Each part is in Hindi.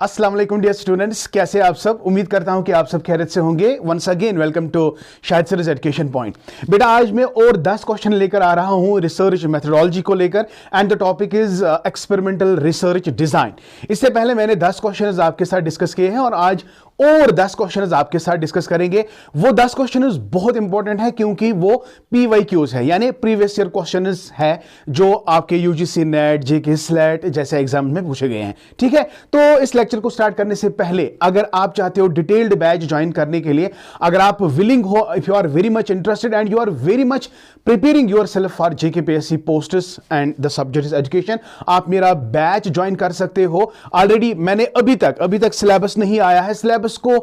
अस्सलाम वालेकुम डियर स्टूडेंट्स, कैसे आप सब। उम्मीद करता हूं कि आप सब खैरियत से होंगे। Once again welcome to Shahid sir Education Point. बेटा आज मैं और 10 क्वेश्चन लेकर आ रहा हूं रिसर्च मेथोडोलॉजी को लेकर, and the topic is experimental research design. इससे पहले मैंने 10 क्वेश्चन आपके साथ डिस्कस किए हैं और आज और 10 क्वेश्चन आपके साथ डिस्कस करेंगे। वो 10 क्वेश्चन बहुत इंपॉर्टेंट है क्योंकि वो PYQs है, यानी प्रीवियस ईयर क्वेश्चन है जो आपके UGC नेट, JK स्लेट जैसे एग्जाम में पूछे गए हैं। ठीक है, तो इस लेक्चर को स्टार्ट करने से पहले अगर आप चाहते हो डिटेल्ड बैच ज्वाइन करने के लिए, अगर आप विलिंग हो, if you are very much interested and you are very much preparing yourself for JK PSC posts and the subject is education, आप मेरा बैच ज्वाइन कर सकते हो। ऑलरेडी मैंने अभी तक सिलेबस नहीं आया है। सिलेबस को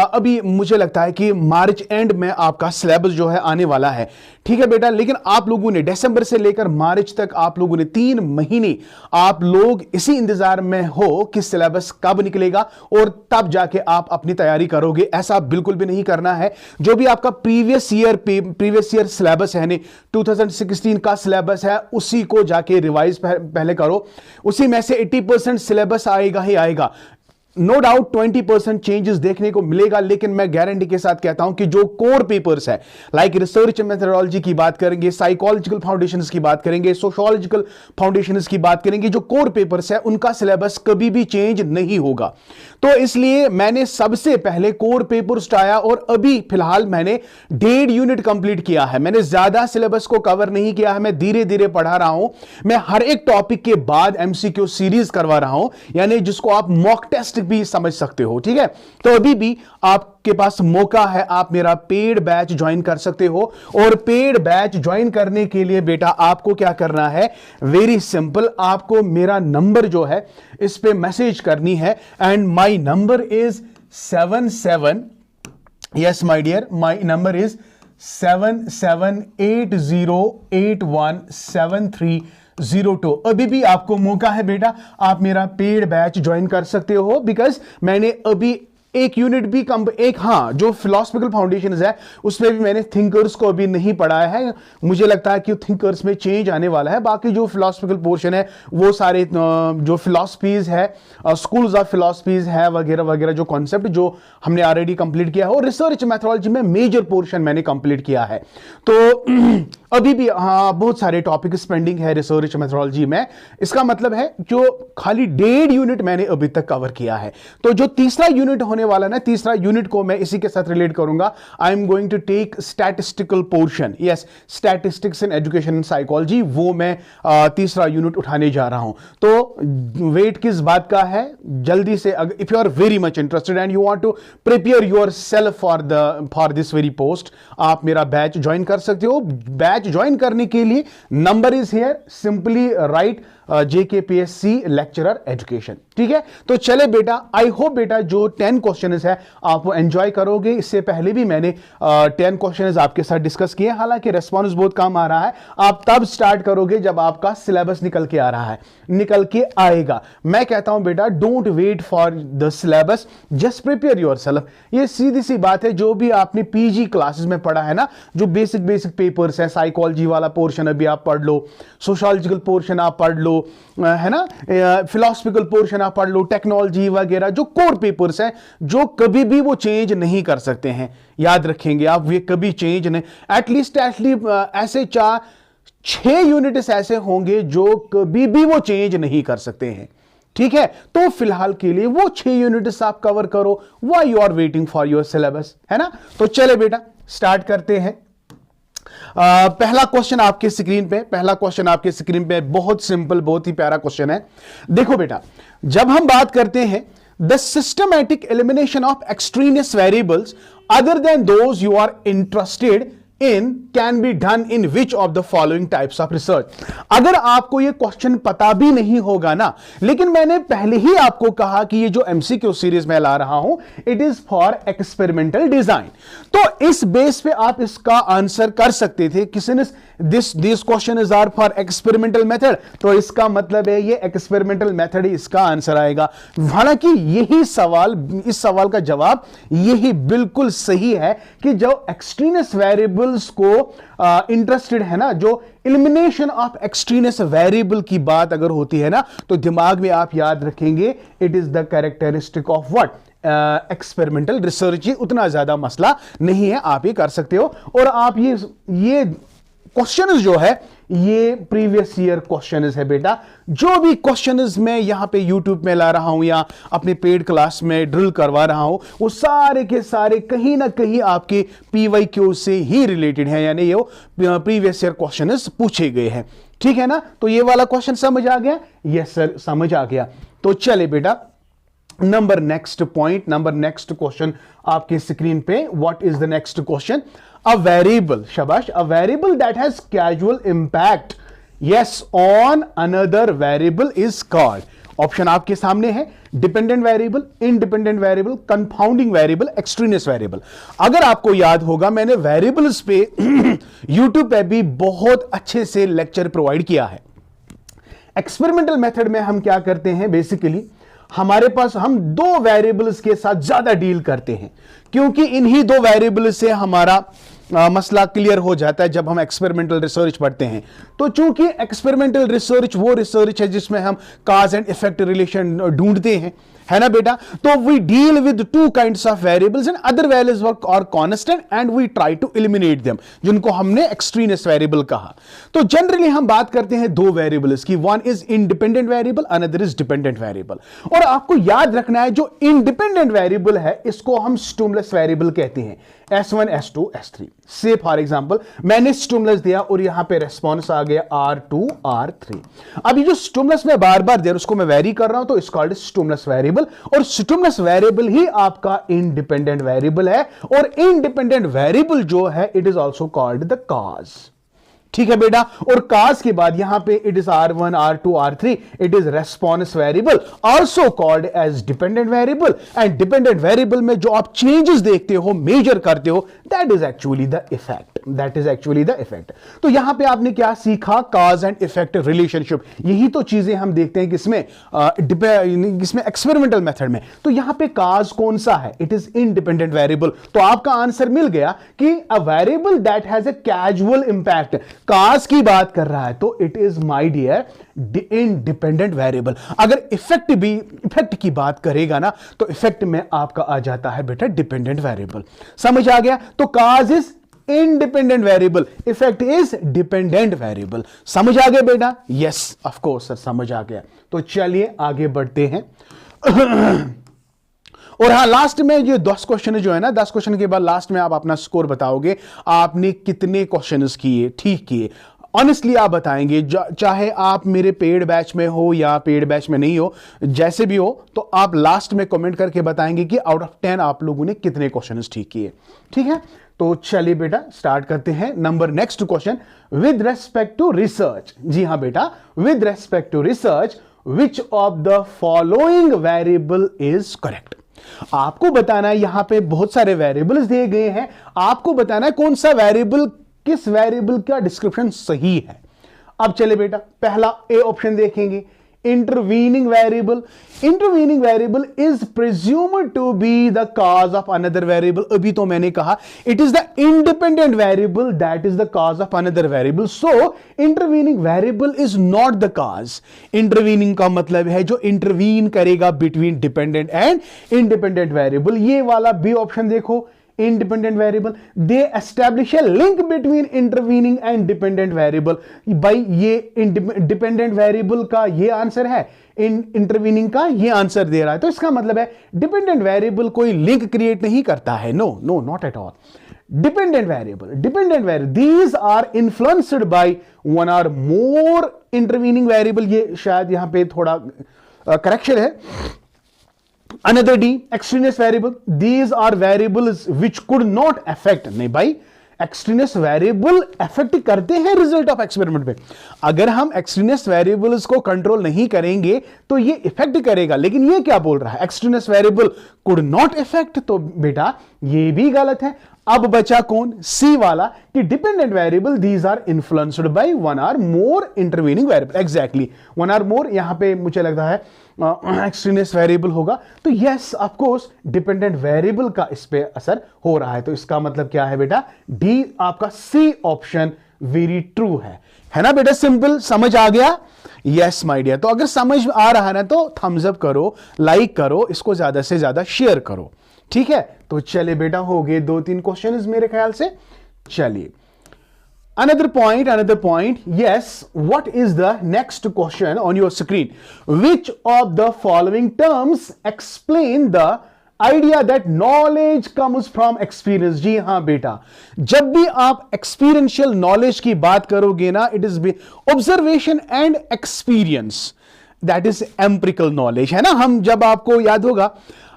अभी मुझे लगता है कि मार्च एंड में आपका सिलेबस जो है आने वाला है। ठीक है बेटा, लेकिन आप लोगों ने दिसंबर से लेकर मार्च तक आप लोगों ने 3 महीने आप लोग इसी इंतजार में हो कि सिलेबस कब निकलेगा और तब जाके आप अपनी तैयारी करोगे। ऐसा बिल्कुल भी नहीं करना है। जो भी आपका प्रीवियस ईयर सिलेबस है, 2016 का सिलेबस है, उसी को जाके रिवाइज पहले करो। उसी में से 80% सिलेबस आएगा ही आएगा। नो डाउट 20% चेंजेस देखने को मिलेगा, लेकिन मैं गारंटी के साथ कहता हूं कि जो कोर पेपर्स है, लाइक रिसर्च मेथोडोलॉजी की बात करेंगे, साइकोलॉजिकल फाउंडेशंस की बात करेंगे, सोशियोलॉजिकल फाउंडेशंस की बात करेंगे, जो कोर पेपर्स है उनका सिलेबस कभी भी चेंज नहीं होगा। तो इसलिए मैंने सबसे पहले कोर पेपर उठाया और अभी फिलहाल मैंने 1.5 यूनिट कंप्लीट किया है। मैंने ज्यादा सिलेबस को कवर नहीं किया है, मैं धीरे धीरे पढ़ा रहा हूं। मैं हर एक टॉपिक के बाद MCQ सीरीज करवा रहा हूं, यानी जिसको आप मॉक टेस्ट भी समझ सकते हो। ठीक है, तो अभी भी आपके पास मौका है, आप मेरा पेड बैच ज्वाइन कर सकते हो। और पेड बैच ज्वाइन करने के लिए बेटा आपको क्या करना है, वेरी सिंपल, आपको मेरा नंबर जो है इस पे मैसेज करनी है, and my number is 77, yes my dear, my number is 7780817302। अभी भी आपको मौका है बेटा, आप मेरा पेड बैच ज्वाइन कर सकते हो, बिकॉज मैंने अभी एक यूनिट भी जो फिलोसफिकल फाउंडेशंस है उसमें भी मैंने थिंकर्स को अभी नहीं पढ़ाया है। मुझे लगता है कि थिंकर्स में चेंज आने वाला है। बाकी जो फिलोसफिकल पोर्शन है वो सारे जो फिलोसफीज है, स्कूल्स ऑफ फिलोसफीज है वगैरह वगैरह, जो कॉन्सेप्ट जो हमने ऑलरेडी कंप्लीट किया है, और रिसर्च मेथोडोलॉजी में मेजर पोर्शन मैंने कंप्लीट किया है। तो अभी भी बहुत सारे टॉपिक पेंडिंग है रिसर्च मेथोडोलॉजी में। इसका मतलब है जो खाली 1.5 यूनिट मैंने अभी तक कवर किया है। तो जो तीसरा यूनिट होने वाला ना, तीसरा यूनिट को मैं इसी के साथ रिलेट करूंगा। I am going to take statistical portion, yes, statistics in education and psychology, वो मैं तीसरा यूनिट उठाने जा रहा हूं। तो वेट किस बात का है, जल्दी से, if you are very much interested and you want to prepare yourself for this very post, आप मेरा बैच ज्वाइन कर सकते हो। बैच ज्वाइन करने के लिए number is here, simply write JK PSC lecturer education. ठीक है, तो चले बेटा, आई होप बेटा जो 10 क्वेश्चंस है आप वो एंजॉय करोगे। इससे पहले भी मैंने 10 क्वेश्चंस आपके साथ डिस्कस किए, हालांकि रेस्पॉन्स बहुत कम आ रहा है। आप तब स्टार्ट करोगे जब आपका सिलेबस निकल के आ रहा है, निकल के आएगा। मैं कहता हूं बेटा, don't wait for the syllabus, just prepare yourself. ये सीधी सी बात है, जो भी आपने PG क्लासेस में पढ़ा है ना, जो बेसिक पेपर्स है, साइकोलॉजी वाला पोर्शन अभी आप पढ़ लो, सोशियोलॉजिकल पोर्शन आप पढ़ लो, है ना, फिलोसफिकल पोर्शन आप पढ़ लो, टेक्नोलॉजी वगैरह, जो कोर पेपर्स हैं जो कभी भी वो चेंज नहीं कर सकते हैं। याद रखेंगे आप, ये कभी चेंज नहीं, एटलीस्ट ऐसे 4-6 यूनिट्स ऐसे होंगे जो कभी भी वो चेंज नहीं कर सकते हैं। ठीक है, तो फिलहाल के लिए वो 6 यूनिट्स आप कवर करो, why you are waiting for your syllabus, है ना। तो चले बेटा स्टार्ट करते हैं। पहला क्वेश्चन आपके स्क्रीन पे बहुत सिंपल, बहुत ही प्यारा क्वेश्चन है। देखो बेटा, जब हम बात करते हैं the systematic elimination of extraneous variables other than those you are interested in can be done in which of the following types of research. अगर आपको यह क्वेश्चन पता भी नहीं होगा ना, लेकिन मैंने पहले ही आपको कहा कि ये जो MCQ सीरीज में ला रहा हूं, it is for experimental design. तो इस बेस पे आप इसका आंसर कर सकते थे। किसी ने this question is are for experimental method, तो इसका मतलब है ये एक्सपेरिमेंटल मेथड ही इसका आंसर आएगा। हालांकि यही सवाल, इस सवाल का जवाब यही बिल्कुल सही है कि जो एक्सट्रेनियस वेरिएबल वेरिएबल्स को इंटरेस्टेड है ना, जो एलिमिनेशन ऑफ एक्सट्रीनियस वेरिएबल की बात अगर होती है ना, तो दिमाग में आप याद रखेंगे it is the characteristic of what, experimental research. ये उतना ज्यादा मसला नहीं है, आप ये कर सकते हो। और आप ये क्वेश्चंस जो है ये प्रीवियस ईयर क्वेश्चंस है बेटा। जो भी क्वेश्चंस मैं यहां पे यूट्यूब में ला रहा हूं या अपने पेड क्लास में ड्रिल करवा रहा हूं, वो सारे के सारे कहीं ना कहीं आपके पीवाईक्यू से ही रिलेटेड है, यानी ये प्रीवियस ईयर क्वेश्चंस पूछे गए हैं। ठीक है ना, तो ये वाला क्वेश्चन समझ आ गया? यस सर, समझ आ गया। तो चले बेटा, number next point, number next question आपके स्क्रीन पे। What is the next question? A variable, शाबाश, a variable that has casual impact yes on another variable is called. Option आपके सामने है, dependent variable, independent variable, compounding variable, extraneous variable. अगर आपको याद होगा, मैंने वेरिएबल्स पे यूट्यूब पे भी बहुत अच्छे से लेक्चर प्रोवाइड किया है। एक्सपेरिमेंटल मेथड में हम क्या करते हैं, बेसिकली हमारे पास हम दो वेरिएबल्स के साथ ज्यादा डील करते हैं, क्योंकि इन्हीं दो वेरिएबल से हमारा मसला क्लियर हो जाता है जब हम एक्सपेरिमेंटल रिसर्च पढ़ते हैं। तो चूंकि एक्सपेरिमेंटल रिसर्च वो रिसर्च है जिसमें हम काज एंड इफेक्ट रिलेशन ढूंढते हैं, है ना बेटा, तो we deal with two kinds of variables and other variables are constant and we try to eliminate them, जिनको हमने एक्सट्रीनियस वेरिएबल कहा। तो जनरली हम बात करते हैं दो वेरिएबल्स की, one is independent variable, another is dependent variable. और आपको याद रखना है, जो इंडिपेंडेंट वेरिएबल है इसको हम स्टिमुलस वेरिएबल कहते हैं, S1, S2, S3। से फॉर एग्जांपल मैंने स्टिमुलस दिया और यहां पे रेस्पॉन्स आ गया R2, R3। अब ये जो स्टिमुलस मैं बार बार दे रहा हूं उसको मैं वेरी कर रहा हूं, तो इट्स कॉल्ड स्टिमुलस वेरिएबल। और स्टिमुलस वेरिएबल ही आपका इंडिपेंडेंट वेरिएबल है, और इंडिपेंडेंट वेरिएबल जो है it is also called the cause. ठीक है बेटा, और काज के बाद यहां पे it is R1, R2, R3, it is response variable, also called age dependent variable. And dependent variable में जो आप चेंजेस देखते हो, मेजर करते हो, that is actually the effect, that is actually the effect. तो यहां पे आपने क्या सीखा? काज एंड इफेक्ट रिलेशनशिप। यही तो चीजें हम देखते हैं किसमें, एक्सपेरिमेंटल मेथड में। तो यहां पे काज कौन सा है? It is independent variable. तो आपका आंसर मिल गया कि a variable that has a casual impact, cause की बात कर रहा है, तो it is my dear independent variable. अगर इफेक्ट की बात करेगा ना, तो इफेक्ट में आपका आ जाता है बेटा डिपेंडेंट वेरिएबल। समझ आ गया? तो cause is independent variable, effect is dependent variable. समझ आ गया बेटा? यस ऑफ कोर्स सर, समझ आ गया। तो चलिए आगे बढ़ते हैं। और हाँ, लास्ट में ये 10 क्वेश्चन जो है ना, 10 क्वेश्चन के बाद लास्ट में आप अपना स्कोर बताओगे, आपने कितने क्वेश्चंस किए, ठीक किए। ऑनेस्टली आप बताएंगे, चाहे आप मेरे पेड बैच में हो या पेड बैच में नहीं हो, जैसे भी हो, तो आप लास्ट में कमेंट करके बताएंगे कि आउट ऑफ 10 आप लोगों ने कितने क्वेश्चंस ठीक किए। ठीक है, तो चलिए बेटा स्टार्ट करते हैं। Number next question, with respect to research. जी हां बेटा, with respect to research which of the following variable is correct. आपको बताना है, यहां पे बहुत सारे वेरिएबल्स दिए गए हैं, आपको बताना है कौन सा वेरिएबल, किस वेरिएबल का डिस्क्रिप्शन सही है। अब चले बेटा, पहला ए ऑप्शन देखेंगे, intervening variable is presumed to be the cause of another variable। अभी तो मैंने कहा it is the independent variable that is the cause of another variable, so intervening variable is not the cause। intervening का मतलब है जो intervene करेगा between dependent and independent variable। ये वाला बी ऑप्शन देखो, independent variable, they establish a link between intervening and dependent variable। भाई ये dependent variable का ये आंसर है, intervening का ये आंसर दे रहा है, तो इसका मतलब है dependent variable कोई लिंक क्रिएट नहीं करता है। No no, not at all. dependent variable, these are influenced by one or more intervening variable। ये शायद यहां पे थोड़ा करेक्शन है। Another D, extraneous variable, these are variables which could not affect। नहीं भाई, एक्सट्रीनियस वेरिएबल अफेक्ट करते हैं रिजल्ट ऑफ एक्सपेरिमेंट में। अगर हम एक्सट्रीनियस वेरिएबल्स को कंट्रोल नहीं करेंगे तो ये इफेक्ट करेगा। लेकिन ये क्या बोल रहा है, extraneous variable could not effect, तो बेटा ये भी गलत है। अब बचा कौन, सी वाला कि dependent variable these are influenced by one or more intervening variable. Exactly, one or more, यहां पे मुझे लगता है एक्सट्रीनियस वेरिएबल होगा, तो yes of course dependent variable का इस पे असर हो रहा है। तो इसका मतलब क्या है बेटा, डी आपका सी ऑप्शन वेरी ट्रू है ना बेटा। सिंपल, समझ आ गया? Yes my dear. तो अगर समझ आ रहा है ना तो थम्स अप करो, लाइक करो, इसको ज्यादा से ज्यादा शेयर करो, ठीक है। तो चलिए बेटा, हो गए 2-3 क्वेश्चन मेरे ख्याल से। चलिए another point, yes, what is the next question on your screen? Which of the following terms explain the idea that knowledge comes from experience? जी हां बेटा, जब भी आप experiential knowledge की बात करोगे ना, it is observation and experience, that is empirical knowledge, है ना। हम जब आपको याद होगा,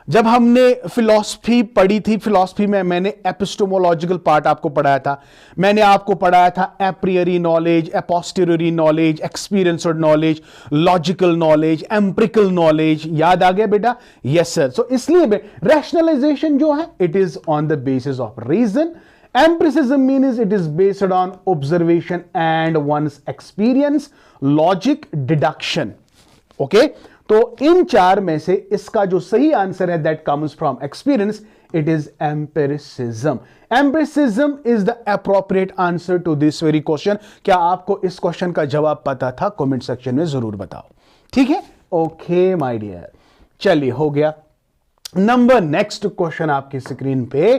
जब हमने फिलॉसफी पढ़ी थी, फिलॉसफी में मैंने एपिस्टेमोलॉजिकल पार्ट आपको पढ़ाया था, मैंने आपको पढ़ाया था a priori knowledge, a posteriori knowledge, experienced knowledge, logical knowledge, empirical knowledge, याद आ गया बेटा? Yes sir. सो इसलिए रैशनलाइजेशन जो है it is on the basis of reason, empiricism means it is based on observation and one's experience, logic, deduction. Okay, तो इन 4 में से इसका जो सही आंसर है that comes from experience, it is empiricism. Empiricism is the appropriate answer to this very question. क्या आपको इस क्वेश्चन का जवाब पता था? कमेंट सेक्शन में जरूर बताओ, ठीक है। ओके माय डियर, चलिए हो गया। नंबर नेक्स्ट क्वेश्चन आपकी स्क्रीन पे,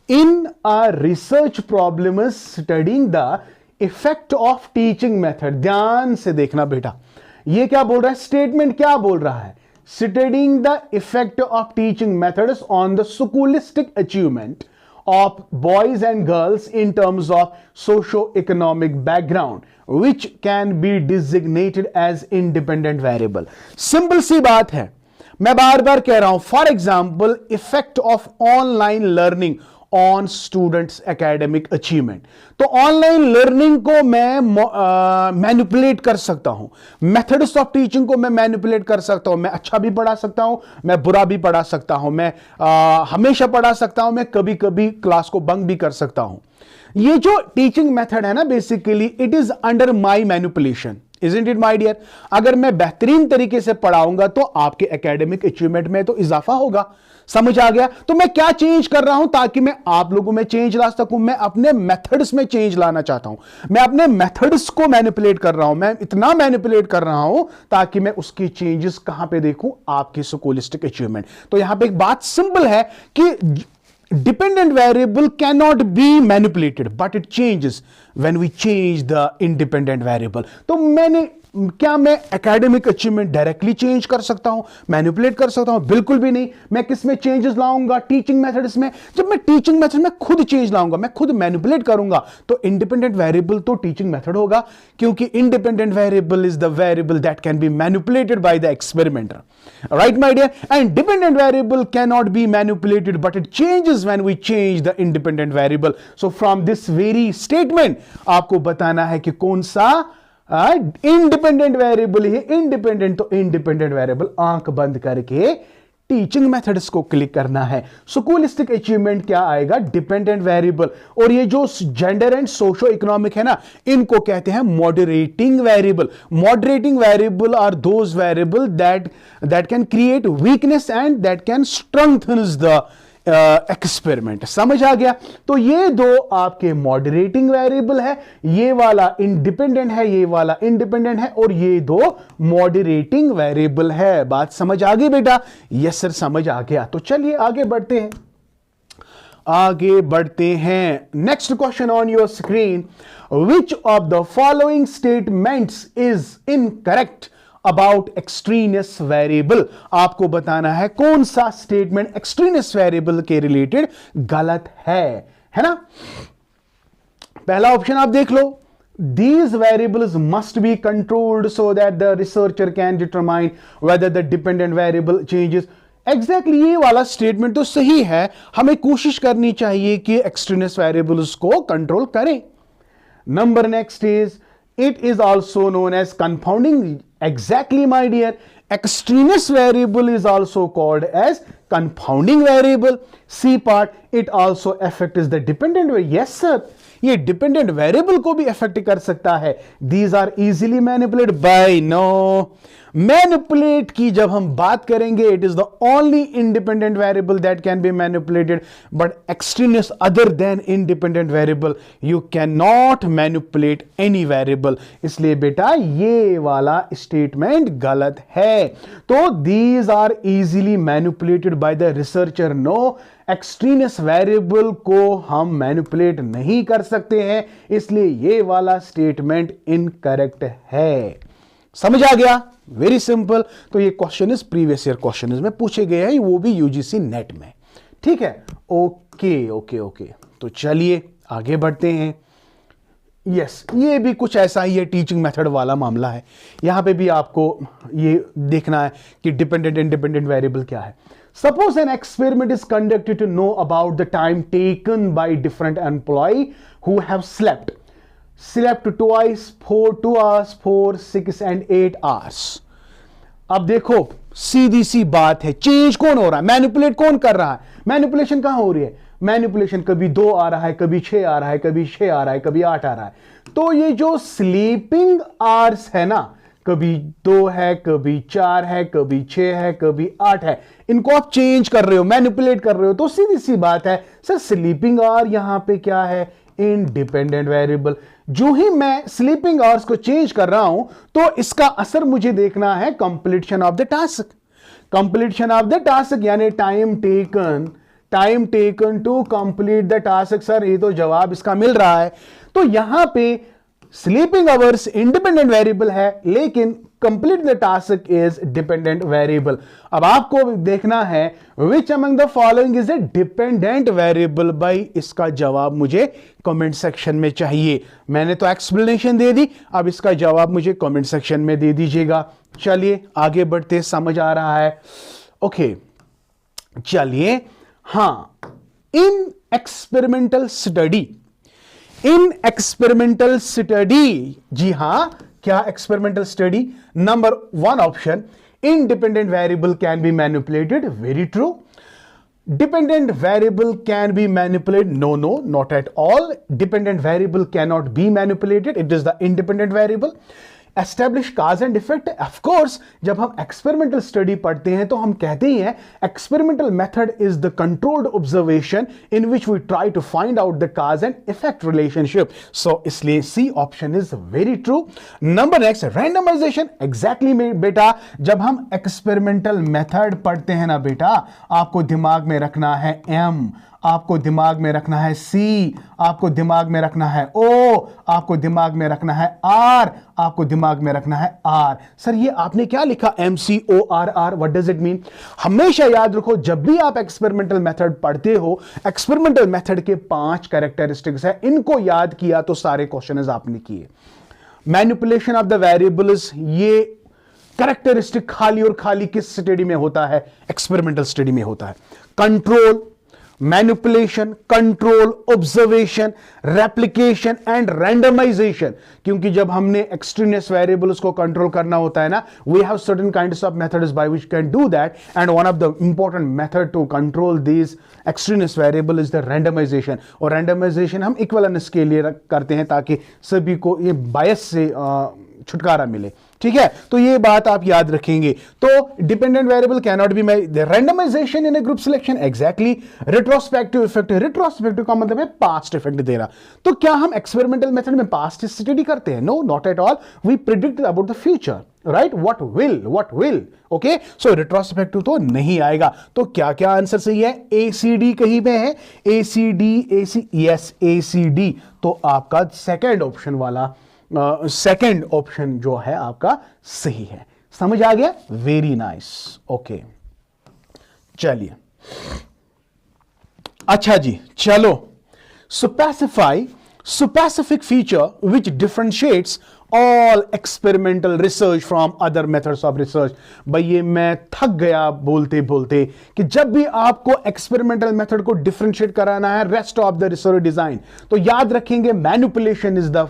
in a research problem is studying the effect of teaching method. ध्यान से देखना बेटा, ये क्या बोल रहा है, स्टेटमेंट क्या बोल रहा है, studying the effect of teaching methods on the scholastic achievement of boys and girls in terms of socio economic background which can be designated as independent variable. Simple सी बात है, मैं बार बार कह रहा हूं, for example effect of online learning on students academic achievement. तो ऑनलाइन लर्निंग को मैं मैनिपुलेट कर सकता हूं, मेथड्स ऑफ टीचिंग को मैं मैनिपुलेट कर सकता हूं। मैं अच्छा भी पढ़ा सकता हूं, मैं बुरा भी पढ़ा सकता हूं, मैं हमेशा पढ़ा सकता हूं, मैं कभी कभी क्लास को बंक भी कर सकता हूं। ये जो टीचिंग मेथड है ना, basically it is under my manipulation, isn't it my dear. अगर मैं बेहतरीन तरीके से पढ़ाऊंगा तो आपके एकेडमिक अचीवमेंट में तो इजाफा होगा। समझ आ गया? तो मैं क्या चेंज कर रहा हूं ताकि मैं आप लोगों में चेंज ला सकूं? मैं अपने मेथड्स में चेंज लाना चाहता हूं, मैं अपने मेथड्स को मैनिपुलेट कर रहा हूं, मैं इतना मैनिपुलेट कर रहा हूं ताकि मैं उसकी चेंजेस कहां पे देखूं, आपकी स्कूलिस्टिक अचीवमेंट। तो यहां पे एक बात सिंपल है कि dependent variable cannot be manipulated but it changes when we change the independent variable। तो क्या मैं एकेडमिक अचीवमेंट डायरेक्टली चेंज कर सकता हूं, मैनिपुलेट कर सकता हूं? बिल्कुल भी नहीं। मैं किस में चेंजेस लाऊंगा? टीचिंग मेथड्स में। जब मैं टीचिंग मेथड में खुद चेंज लाऊंगा, मैं खुद मैनिपुलेट करूंगा, तो इंडिपेंडेंट वेरिएबल तो टीचिंग मेथड होगा, क्योंकि independent variable is the variable that can be manipulated by the experimenter, right my dear. And dependent variable can not be manipulated but it changes when we change the independent variable. So from this very statement आपको बताना है कि कौन सा इंडिपेंडेंट वेरिएबल है। इंडिपेंडेंट, तो इंडिपेंडेंट वेरिएबल आंख बंद करके टीचिंग मेथड्स को क्लिक करना है। स्कूलिस्टिक अचीवमेंट क्या आएगा? Dependent variable. और ये जो जेंडर एंड सोशो इकोनॉमिक है ना, इनको कहते हैं moderating variable. Moderating variable are those variable that can create weakness and that can strengthens the experiment. समझ आ गया? तो ये दो आपके मॉडरेटिंग वेरिएबल है, ये वाला इंडिपेंडेंट है, ये वाला इंडिपेंडेंट है, और ये दो मॉडरेटिंग वेरिएबल है। बात समझ आ गई बेटा? यस सर, समझ आ गया। तो चलिए आगे बढ़ते हैं, आगे बढ़ते हैं। Next question on your screen, which of the following statements is incorrect about extraneous variable? आपको बताना है कौन सा स्टेटमेंट एक्सट्रीनियस वेरिएबल के रिलेटेड गलत है ना। पहला ऑप्शन आप देख लो, these variables must be controlled so that the researcher can determine whether the dependent variable changes। Exactly ये वाला स्टेटमेंट तो सही है, हमें कोशिश करनी चाहिए कि एक्सट्रीनियस वेरिएबल्स को कंट्रोल करें। Number next is, it is also known as confounding। Exactly my dear, Extraneous variable is also called as confounding variable. C part, it also affects the dependent variable. Yes sir, ये डिपेंडेंट वेरिएबल को भी अफेक्ट कर सकता है. These are easily manipulated by no. Manipulate की जब हम बात करेंगे, it is the only independent variable that can be manipulated, but extraneous other than independent variable you can not manipulate any variable. इसलिए बेटा ये वाला स्टेटमेंट गलत है. तो these are easily manipulated by the researcher. No, extraneous variable को हम मैनिपुलेट नहीं कर सकते हैं, इसलिए ये वाला स्टेटमेंट इनकरेक्ट है. समझ आ गया? Very simple. तो ये question is previous year question में पूछे गए हैं, वो भी यूजीसी नेट में. ठीक है, ओके ओके ओके. तो चलिए आगे बढ़ते हैं. यस, ये भी कुछ ऐसा ही है, टीचिंग मेथड वाला मामला है. यहां पे भी आपको ये देखना है कि डिपेंडेंट इंडिपेंडेंट वेरिएबल क्या है. Suppose an experiment is conducted to know about the time taken by different employee who have slept twice, 2 hours, 4, 6 and 8 hours. अब देखो सीधी सी बात है, चेंज कौन हो रहा है, मैनिपुलेट कौन कर रहा है? मैनिपुलेशन कहां हो रही है? मैनिपुलेशन कभी 2 आ रहा है, कभी 6 आ रहा है, कभी 6 आ रहा है, कभी 8 आ रहा है. तो ये जो स्लीपिंग आवर्स है ना, कभी 2 है, कभी 4 है, कभी 6 है, कभी 8 है, इनको आप चेंज कर रहे हो, मैनिपुलेट कर रहे हो. तो सीधी सी बात है सर, स्लीपिंग आवर यहां पे क्या है? Independent variable. जो ही मैं स्लीपिंग आवर्स को चेंज कर रहा हूं, तो इसका असर मुझे देखना है completion of the task. Completion of the task यानी time taken to complete the task. Sir ये तो जवाब इसका मिल रहा है. तो यहां पे स्लीपिंग आवर्स इंडिपेंडेंट वेरिएबल है, लेकिन complete the task is dependent variable. अब आपको देखना है which among the following is a dependent variable. भाई इसका जवाब मुझे कमेंट सेक्शन में चाहिए. मैंने तो एक्सप्लेनेशन दे दी, अब इसका जवाब मुझे कमेंट सेक्शन में दे दीजिएगा. चलिए आगे बढ़ते, समझ आ रहा है? ओके चलिए. हां, इन एक्सपेरिमेंटल स्टडी, जी हां, क्या experimental study? Number 1 option, independent variable can be manipulated. Very true. Dependent variable can be manipulated. No, not at all. Dependent variable cannot be manipulated. It is the independent variable. Establish cause and effect. Of course, जब हम experimental study पढ़ते हैं तो हम कहते ही हैं experimental method is the controlled observation in which we try to find out the cause and effect relationship. So इसलिए C option is very true. Number next, randomization. Exactly बेटा, जब हम experimental method पढ़ते हैं ना बेटा, आपको दिमाग में रखना है M, आपको दिमाग में रखना है C, आपको दिमाग में रखना है O, आपको दिमाग में रखना है R, आपको दिमाग में रखना है R. सर ये आपने क्या लिखा MCORR? What does it mean? हमेशा याद रखो, जब भी आप एक्सपेरिमेंटल मेथड पढ़ते हो, एक्सपेरिमेंटल मेथड के 5 कैरेक्टरिस्टिक्स है, इनको याद किया तो सारे क्वेश्चंस आपने किए. मैनिपुलेशन ऑफ द वेरिएबल्स, ये कैरेक्टरिस्टिक खाली और खाली किस स्टडी में होता है? एक्सपेरिमेंटल स्टडी में होता है. Control, manipulation, control, observation, replication and randomisation. क्योंकि जब हमने एक्सट्रीनियस वेरिएबल्स को कंट्रोल करना होता है ना, we have certain kinds of methods by which can do that, and one of the important method to control this extraneous variable is the randomisation. और रैंडमाइजेशन हम इक्विवेलेंस के लिए करते हैं ताकि सभी को ये बायस से छुटकारा मिले. ठीक है, तो ये बात आप याद रखेंगे. तो dependent variable can not be randomisation in a group selection. Exactly. Retrospective effect, retrospective का मतलब है पास्ट इफेक्ट दे रहा. तो क्या हम एक्सपेरिमेंटल मेथड में पास्ट स्टडी करते हैं? No, not at all. We predict about the future, right? What will. Okay, so retrospective तो नहीं आएगा. तो क्या क्या आंसर सही है? ACD कहीं पे है? Yes, ACD. तो आपका सेकेंड ऑप्शन वाला सेकेंड ऑप्शन जो है आपका सही है. समझ आ गया? Very nice. ओके चलिए, अच्छा जी, चलो. Specific feature which differentiates all experimental research from other methods of research. भाई ये मैं थक गया बोलते बोलते कि जब भी आपको एक्सपेरिमेंटल मेथड को डिफरेंशिएट कराना है rest of the research design, तो याद रखेंगे manipulation is the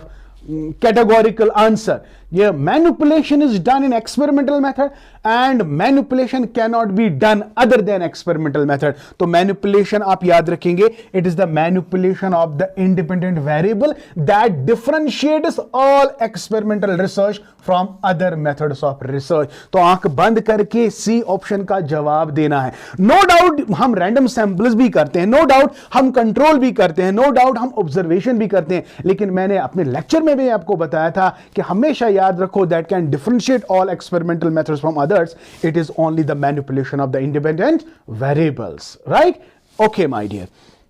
categorical answer. Yeah, manipulation is done in experimental method and manipulation cannot be done other than experimental method. तो manipulation आप याद रखेंगे, it is the manipulation of the independent variable that differentiates all experimental research from other methods of research. तो आंख बंद करके सी ऑप्शन का जवाब देना है. नो डाउट हम रैंडम सैंपल्स भी करते हैं, नो डाउट हम कंट्रोल भी करते हैं, नो डाउट हम ऑब्जर्वेशन भी करते हैं, लेकिन मैंने अपने लेक्चर में भी आपको बताया था कि हमेशा याद रखो that can differentiate all experimental methods from others, it is only the manipulation of the independent variables. Right? Okay my dear.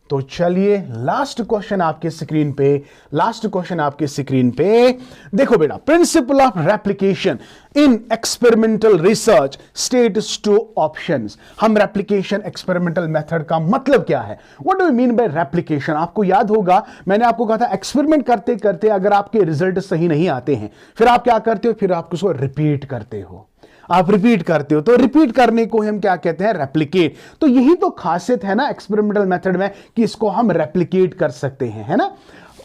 तो चलिए लास्ट क्वेश्चन आपके स्क्रीन पे, लास्ट क्वेश्चन आपके स्क्रीन पे देखो बेटा. Principle of replication in experimental research states two options. हम रेप्लिकेशन एक्सपेरिमेंटल मेथड का मतलब क्या है? What do you mean by replication? आपको याद होगा मैंने आपको कहा था एक्सपेरिमेंट करते करते अगर आपके रिजल्ट सही नहीं आते हैं फिर आप क्या करते हो? फिर आप उसको रिपीट करते हो, आप रिपीट करते हो. तो रिपीट करने को हम क्या कहते हैं? रेप्लिकेट. तो यही तो खासियत है ना एक्सपेरिमेंटल मेथड में कि इसको हम रेप्लिकेट कर सकते हैं, है ना?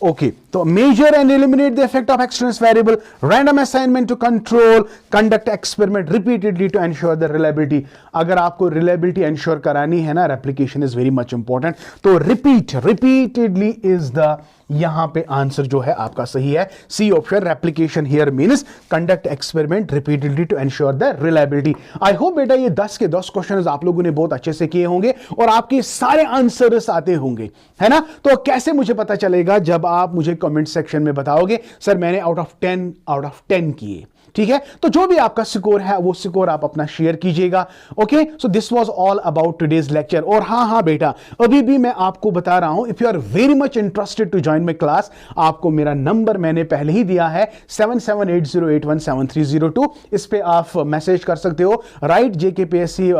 ओके. तो measure and eliminate the effect of external variable, random assignment to control, conduct experiment repeatedly to ensure the reliability. अगर आपको रिलायबिलिटी एंश्योर करानी है ना, replication is very much important. तो रिपीटेडली इज द यहां पे आंसर जो है आपका सही है. C option, replication here means conduct experiment repeatedly to ensure the reliability. I hope बेटा ये 10 के 10 क्वेश्चंस आप लोगों ने बहुत अच्छे से किए होंगे और आपके सारे आंसर्स आते होंगे, है ना? तो कैसे मुझे पता चलेगा? जब आप मुझे कमेंट सेक्शन में बताओगे सर मैंने आउट ऑफ 10 किए. ठीक है? तो जो भी आपका स्कोर है वो स्कोर आप अपना शेयर कीजिएगा. Okay, so this was all about today's lecture. और हाँ बेटा, अभी भी मैं आपको बता रहा हूं, if you are very much interested to join my class, आपको मेरा नंबर मैंने पहले ही दिया है 7780817302. इस पे आप मैसेज कर सकते हो. Right JKPSC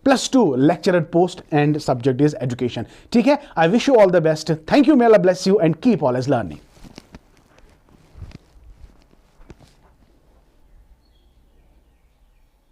+2 lecturer post and subject is education. ठीक है? I wish you all the best. Thank you. May Allah bless you and keep always learning.